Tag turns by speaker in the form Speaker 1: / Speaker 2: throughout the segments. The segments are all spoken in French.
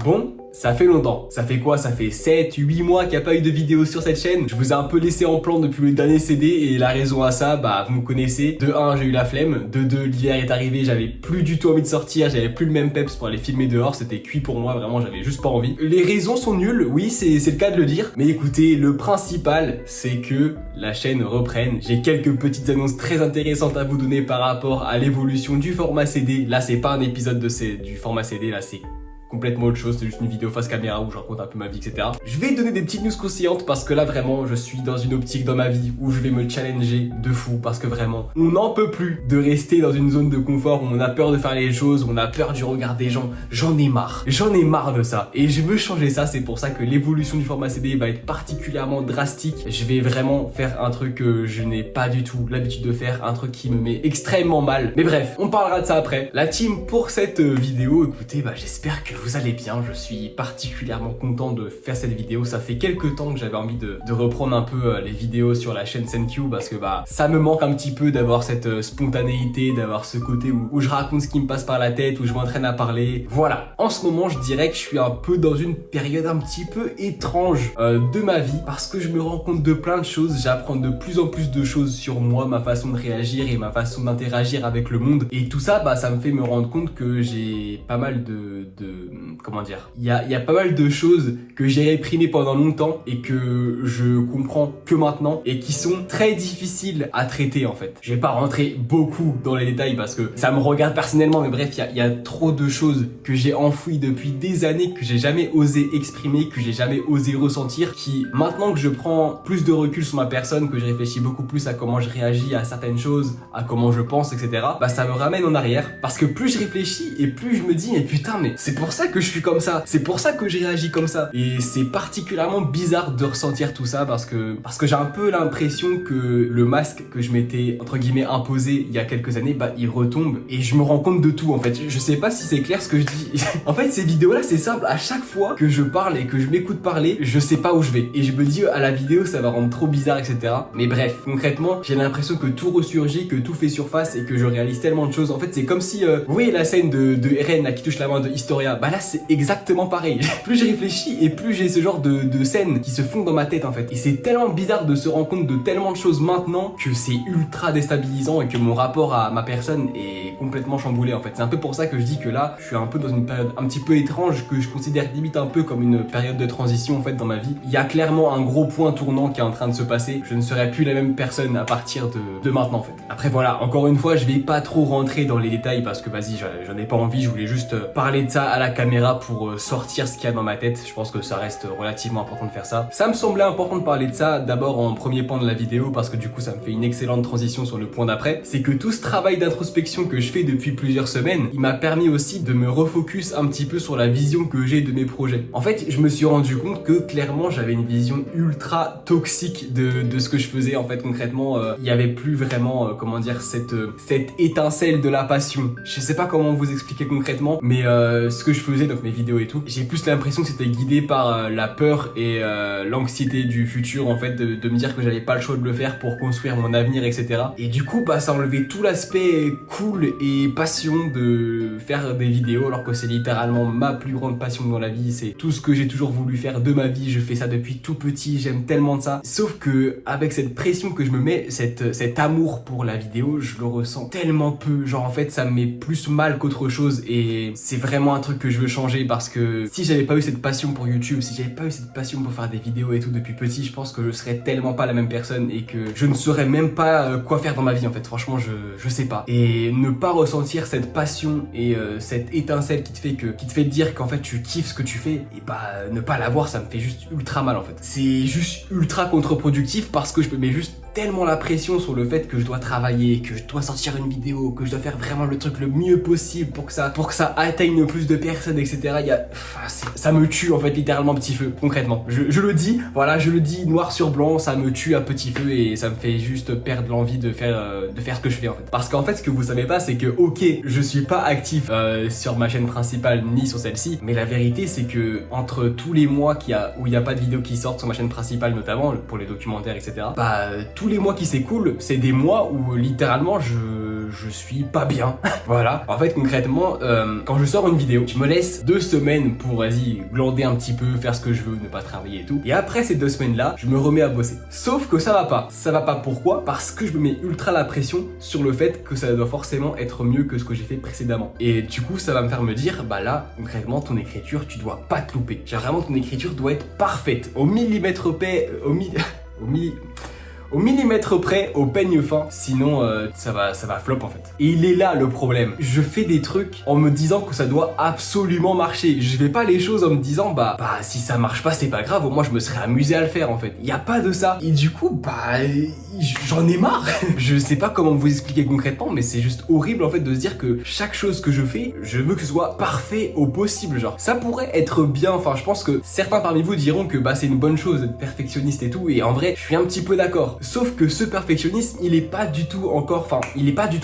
Speaker 1: Bon, ça fait longtemps. Ça fait quoi? Ça fait 7, 8 mois qu'il n'y a pas eu de vidéo sur cette chaîne. Je vous ai un peu laissé en plan depuis le dernier CD et la raison à ça, bah vous me connaissez. De 1, j'ai eu la flemme. De 2, l'hiver est arrivé, j'avais plus du tout envie de sortir, j'avais plus le même peps pour aller filmer dehors, c'était cuit pour moi, vraiment j'avais juste pas envie. Les raisons sont nulles, oui c'est le cas de le dire. Mais écoutez, le principal c'est que la chaîne reprenne. J'ai quelques petites annonces très intéressantes à vous donner par rapport à l'évolution du format CD. Là c'est pas un épisode du format CD, là c'est complètement autre chose, c'est juste une vidéo face caméra où je raconte un peu ma vie, etc. Je vais donner des petites news croustillantes parce que là vraiment je suis dans une optique dans ma vie où je vais me challenger de fou parce que vraiment on n'en peut plus de rester dans une zone de confort où on a peur de faire les choses, où on a peur du regard des gens. J'en ai marre de ça et je veux changer ça. C'est pour ça que l'évolution du format CD va être particulièrement drastique. Je vais vraiment faire un truc que je n'ai pas du tout l'habitude de faire, un truc qui me met extrêmement mal. Mais bref, on parlera de ça après. La team pour cette vidéo, écoutez, j'espère que vous allez bien, je suis particulièrement content de faire cette vidéo. Ça fait quelques temps que j'avais envie de reprendre un peu les vidéos sur la chaîne SenQ parce que ça me manque un petit peu d'avoir cette spontanéité, d'avoir ce côté où je raconte ce qui me passe par la tête, où je m'entraîne à parler. Voilà, en ce moment je dirais que je suis un peu dans une période un petit peu étrange de ma vie parce que je me rends compte de plein de choses, j'apprends de plus en plus de choses sur moi, ma façon de réagir et ma façon d'interagir avec le monde. Et tout ça, ça me fait me rendre compte que j'ai pas mal comment dire, il y a pas mal de choses que j'ai réprimées pendant longtemps et que je comprends que maintenant et qui sont très difficiles à traiter en fait. Je vais pas rentrer beaucoup dans les détails parce que ça me regarde personnellement, mais bref, il y a trop de choses que j'ai enfouies depuis des années, que j'ai jamais osé exprimer, que j'ai jamais osé ressentir, qui maintenant que je prends plus de recul sur ma personne, que je réfléchis beaucoup plus à comment je réagis à certaines choses, à comment je pense, etc., ça me ramène en arrière parce que plus je réfléchis et plus je me dis mais putain, mais c'est pour ça que je suis comme ça, c'est pour ça que j'ai réagi comme ça. Et c'est particulièrement bizarre de ressentir tout ça parce que j'ai un peu l'impression que le masque que je m'étais entre guillemets imposé il y a quelques années, il retombe et je me rends compte de tout en fait. Je sais pas si c'est clair ce que je dis. En fait ces vidéos là c'est simple, à chaque fois que je parle et que je m'écoute parler, je sais pas où je vais et je me dis à la vidéo ça va rendre trop bizarre, etc. Mais bref, concrètement j'ai l'impression que tout ressurgit, que tout fait surface et que je réalise tellement de choses. En fait c'est comme si vous voyez la scène de Eren là, qui touche la main de Historia, là c'est exactement pareil. Plus je réfléchis et plus j'ai ce genre de scènes qui se font dans ma tête en fait. Et c'est tellement bizarre de se rendre compte de tellement de choses maintenant que c'est ultra déstabilisant et que mon rapport à ma personne est complètement chamboulé en fait. C'est un peu pour ça que je dis que là je suis un peu dans une période un petit peu étrange que je considère limite un peu comme une période de transition en fait dans ma vie. Il y a clairement un gros point tournant qui est en train de se passer. Je ne serai plus la même personne à partir de maintenant en fait. Après voilà, encore une fois je vais pas trop rentrer dans les détails parce que vas-y j'en ai pas envie, je voulais juste parler de ça à la caméra pour sortir ce qu'il y a dans ma tête. Je pense que ça reste relativement important de faire ça. Ça me semblait important de parler de ça d'abord en premier point de la vidéo parce que du coup ça me fait une excellente transition sur le point d'après. C'est que tout ce travail d'introspection que je fais depuis plusieurs semaines, il m'a permis aussi de me refocus un petit peu sur la vision que j'ai de mes projets. En fait, je me suis rendu compte que clairement j'avais une vision ultra toxique de ce que je faisais. En fait, concrètement, il y avait plus vraiment, comment dire, cette étincelle de la passion. Je sais pas comment vous expliquer concrètement, mais ce que je faisais dans mes vidéos et tout, j'ai plus l'impression que c'était guidé par la peur et l'anxiété du futur en fait, de me dire que j'avais pas le choix de le faire pour construire mon avenir, etc. Et du coup ça enlevait tout l'aspect cool et passion de faire des vidéos alors que c'est littéralement ma plus grande passion dans la vie, c'est tout ce que j'ai toujours voulu faire de ma vie, je fais ça depuis tout petit, j'aime tellement de ça. Sauf que avec cette pression que je me mets, cet amour pour la vidéo, je le ressens tellement peu, genre en fait ça me met plus mal qu'autre chose et c'est vraiment un truc que je veux changer parce que si j'avais pas eu cette passion pour YouTube, si j'avais pas eu cette passion pour faire des vidéos et tout depuis petit, je pense que je serais tellement pas la même personne et que je ne saurais même pas quoi faire dans ma vie en fait. Franchement je sais pas. Et ne pas ressentir cette passion et cette étincelle qui te fait dire qu'en fait tu kiffes ce que tu fais, et ne pas l'avoir, ça me fait juste ultra mal en fait. C'est juste ultra contre-productif parce que je me mets juste tellement la pression sur le fait que je dois travailler, que je dois sortir une vidéo, que je dois faire vraiment le truc le mieux possible pour que ça atteigne plus de personnes, etc. Ça me tue en fait littéralement à petit feu, concrètement. Je le dis, voilà, je le dis noir sur blanc, ça me tue à petit feu et ça me fait juste perdre l'envie de faire ce que je fais en fait. Parce qu'en fait ce que vous savez pas c'est que ok, je suis pas actif sur ma chaîne principale ni sur celle-ci, mais la vérité c'est que entre tous les mois où il y a pas de vidéos qui sortent sur ma chaîne principale notamment pour les documentaires, etc. Tous les mois qui s'écoulent, c'est des mois où littéralement je je suis pas bien. Voilà. En fait, concrètement, quand je sors une vidéo, je me laisse 2 semaines pour, vas-y, glander un petit peu, faire ce que je veux, ne pas travailler et tout. Et après ces 2 semaines-là, je me remets à bosser. Sauf que ça va pas. Ça va pas pourquoi? Parce que je me mets ultra la pression sur le fait que ça doit forcément être mieux que ce que j'ai fait précédemment. Et du coup, ça va me faire me dire, bah là, concrètement, ton écriture, tu dois pas te louper. Genre vraiment, ton écriture doit être parfaite. Au millimètre près, au millimètre près, au peigne fin, sinon ça va flop en fait. Et il est là le problème. Je fais des trucs en me disant que ça doit absolument marcher. Je fais pas les choses en me disant bah si ça marche pas c'est pas grave, au moins je me serais amusé à le faire en fait. Y a pas de ça. Et du coup j'en ai marre. Je sais pas comment vous expliquer concrètement, mais c'est juste horrible en fait de se dire que chaque chose que je fais, je veux que ce soit parfait au possible. Genre ça pourrait être bien, enfin je pense que certains parmi vous diront que c'est une bonne chose d'être perfectionniste et tout, et en vrai je suis un petit peu d'accord. Sauf que ce perfectionnisme, il est pas du tout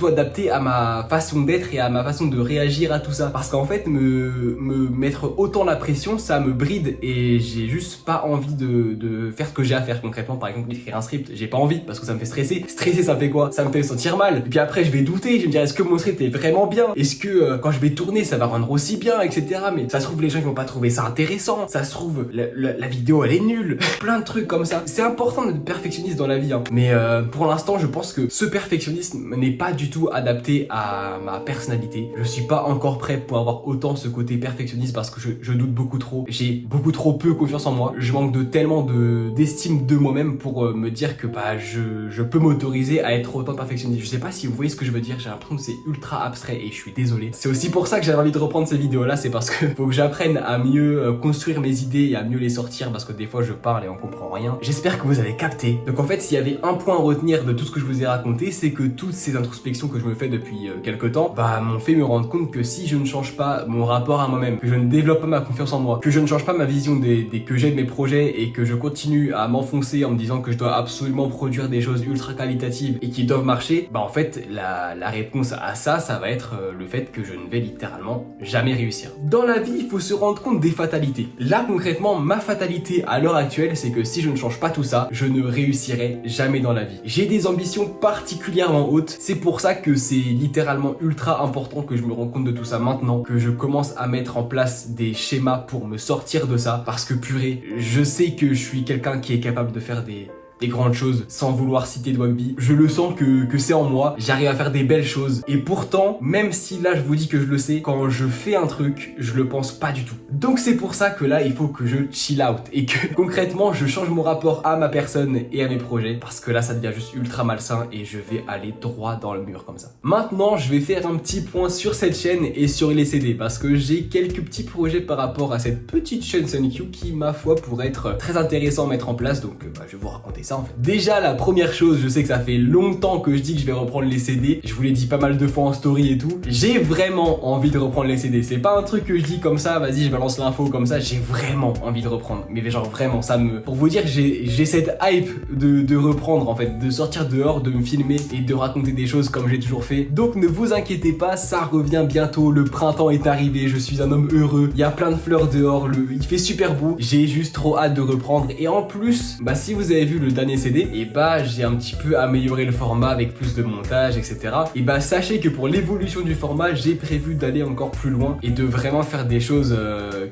Speaker 1: adapté à ma façon d'être et à ma façon de réagir à tout ça. Parce qu'en fait, me mettre autant la pression, ça me bride et j'ai juste pas envie de faire ce que j'ai à faire concrètement. Par exemple, écrire un script, j'ai pas envie parce que ça me fait stresser. Stresser, ça me fait quoi? Ça me fait me sentir mal. Et puis après, je vais douter, je vais me dire, est-ce que mon script est vraiment bien? Est-ce que quand je vais tourner, ça va rendre aussi bien, etc. Mais ça se trouve, les gens ils vont pas trouver ça intéressant. Ça se trouve, la vidéo, elle est nulle. Plein de trucs comme ça. C'est important d'être perfectionniste dans la vie. Mais pour l'instant, je pense que ce perfectionnisme n'est pas du tout adapté à ma personnalité. Je suis pas encore prêt pour avoir autant ce côté perfectionniste parce que je doute beaucoup trop. J'ai beaucoup trop peu confiance en moi. Je manque tellement d'estime de moi-même pour me dire que je peux m'autoriser à être autant perfectionniste. Je sais pas si vous voyez ce que je veux dire. J'ai l'impression que c'est ultra abstrait et je suis désolé. C'est aussi pour ça que j'avais envie de reprendre ces vidéos-là. C'est parce que faut que j'apprenne à mieux construire mes idées et à mieux les sortir parce que des fois je parle et on comprend rien. J'espère que vous avez capté. Donc en fait, s'il y avait un point à retenir de tout ce que je vous ai raconté, c'est que toutes ces introspections que je me fais depuis quelques temps m'ont fait me rendre compte que si je ne change pas mon rapport à moi-même, que je ne développe pas ma confiance en moi, que je ne change pas ma vision que j'ai de mes projets et que je continue à m'enfoncer en me disant que je dois absolument produire des choses ultra qualitatives et qui doivent marcher, en fait la réponse à ça va être le fait que je ne vais littéralement jamais réussir. Dans la vie, il faut se rendre compte des fatalités. Là concrètement, ma fatalité à l'heure actuelle, c'est que si je ne change pas tout ça, je ne réussirai jamais dans la vie. J'ai des ambitions particulièrement hautes, c'est pour ça que c'est littéralement ultra important que je me rende compte de tout ça maintenant, que je commence à mettre en place des schémas pour me sortir de ça, parce que purée, je sais que je suis quelqu'un qui est capable de faire des grandes choses sans vouloir citer Dwagby. Je le sens que c'est en moi, j'arrive à faire des belles choses et pourtant, même si là je vous dis que je le sais, quand je fais un truc, je le pense pas du tout. Donc c'est pour ça que là il faut que je chill out et que concrètement je change mon rapport à ma personne et à mes projets parce que là ça devient juste ultra malsain et je vais aller droit dans le mur comme ça. Maintenant je vais faire un petit point sur cette chaîne et sur les CD parce que j'ai quelques petits projets par rapport à cette petite chaîne Sunq qui ma foi pourrait être très intéressant à mettre en place, donc je vais vous raconter ça. En fait. Déjà la première chose, je sais que ça fait longtemps que je dis que je vais reprendre les CD, je vous l'ai dit pas mal de fois en story et tout, j'ai vraiment envie de reprendre les CD, c'est pas un truc que je dis comme ça, vas-y je balance l'info comme ça, j'ai vraiment envie de reprendre, mais genre vraiment pour vous dire j'ai cette hype de reprendre en fait, de sortir dehors, de me filmer et de raconter des choses comme j'ai toujours fait, donc ne vous inquiétez pas, ça revient bientôt, le printemps est arrivé, je suis un homme heureux, il y a plein de fleurs dehors, il fait super beau, j'ai juste trop hâte de reprendre et en plus, si vous avez vu le dernier CD, et j'ai un petit peu amélioré le format avec plus de montage, etc. Et sachez que pour l'évolution du format, j'ai prévu d'aller encore plus loin et de vraiment faire des choses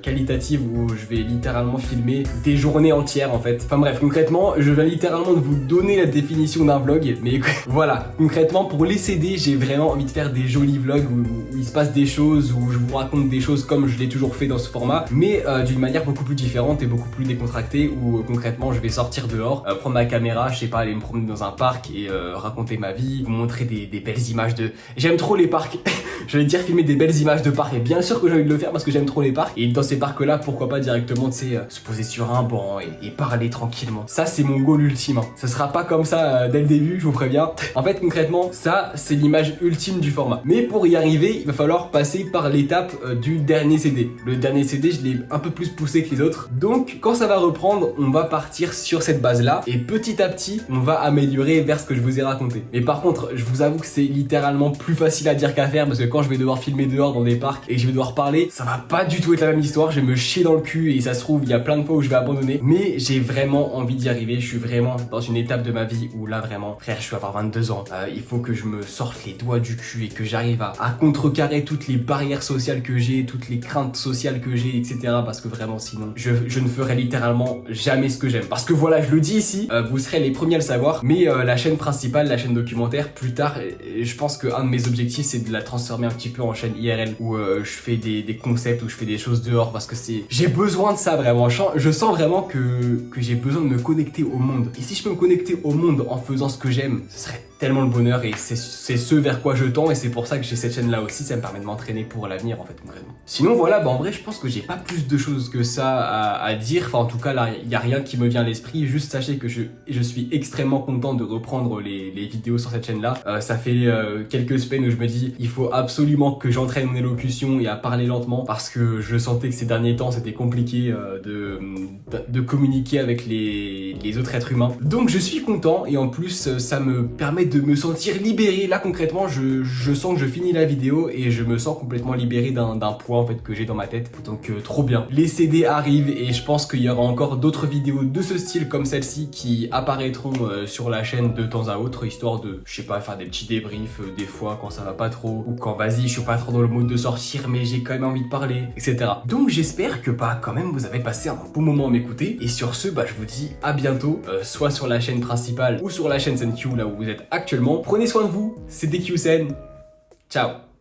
Speaker 1: qualitatives où je vais littéralement filmer des journées entières en fait. Enfin bref, concrètement, je viens littéralement de vous donner la définition d'un vlog, mais voilà, concrètement pour les CD, j'ai vraiment envie de faire des jolis vlogs où il se passe des choses, où je vous raconte des choses comme je l'ai toujours fait dans ce format, mais d'une manière beaucoup plus différente et beaucoup plus décontractée, où concrètement je vais sortir dehors, prendre ma caméra, je sais pas, aller me promener dans un parc et raconter ma vie, vous montrer des belles images de... J'aime trop les parcs. J'allais dire filmer des belles images de parcs et bien sûr que j'ai envie de le faire parce que j'aime trop les parcs et dans ces parcs là pourquoi pas directement tu sais se poser sur un banc et parler tranquillement. Ça c'est mon goal ultime, hein. Ça sera pas comme ça dès le début, je vous préviens. En fait concrètement ça c'est l'image ultime du format, mais pour y arriver il va falloir passer par l'étape du dernier CD. Le dernier CD je l'ai un peu plus poussé que les autres, donc quand ça va reprendre on va partir sur cette base là et petit à petit, on va améliorer vers ce que je vous ai raconté. Mais par contre, je vous avoue que c'est littéralement plus facile à dire qu'à faire parce que quand je vais devoir filmer dehors dans des parcs et que je vais devoir parler, ça va pas du tout être la même histoire. Je vais me chier dans le cul et ça se trouve, il y a plein de fois où je vais abandonner. Mais j'ai vraiment envie d'y arriver. Je suis vraiment dans une étape de ma vie où là, vraiment, frère, je vais avoir 22 ans. Il faut que je me sorte les doigts du cul et que j'arrive à contrecarrer toutes les barrières sociales que j'ai, toutes les craintes sociales que j'ai, etc. Parce que vraiment, sinon, je ne ferai littéralement jamais ce que j'aime. Parce que voilà, je le dis ici, vous serez les premiers à le savoir, mais la chaîne principale, la chaîne documentaire, plus tard, je pense qu'un de mes objectifs, c'est de la transformer un petit peu en chaîne IRL, où je fais des concepts, où je fais des choses dehors, parce que j'ai besoin de ça vraiment. Je sens vraiment que j'ai besoin de me connecter au monde. Et si je peux me connecter au monde en faisant ce que j'aime, ce serait tellement le bonheur et c'est ce vers quoi je tends et c'est pour ça que j'ai cette chaîne là aussi, ça me permet de m'entraîner pour l'avenir en fait concrètement. Sinon voilà, en vrai je pense que j'ai pas plus de choses que ça à dire, enfin en tout cas là il y a rien qui me vient à l'esprit, juste sachez que je suis extrêmement content de reprendre les vidéos sur cette chaîne là. Ça fait quelques semaines où je me dis il faut absolument que j'entraîne mon élocution et à parler lentement parce que je sentais que ces derniers temps c'était compliqué de communiquer avec les autres êtres humains. Donc je suis content et en plus ça me permet de me sentir libéré. Là concrètement je sens que je finis la vidéo et je me sens complètement libéré d'un poids en fait que j'ai dans ma tête. Donc trop bien. Les CD arrivent et je pense qu'il y aura encore d'autres vidéos de ce style comme celle-ci qui apparaîtront sur la chaîne de temps à autre, histoire de, je sais pas, faire des petits débriefs des fois quand ça va pas trop ou quand vas-y je suis pas trop dans le mode de sortir mais j'ai quand même envie de parler, etc. Donc j'espère que quand même vous avez passé un bon moment à m'écouter et sur ce je vous dis à bientôt, soit sur la chaîne principale ou sur la chaîne SenQ là où vous êtes actuellement. Prenez soin de vous, c'était QSen, ciao.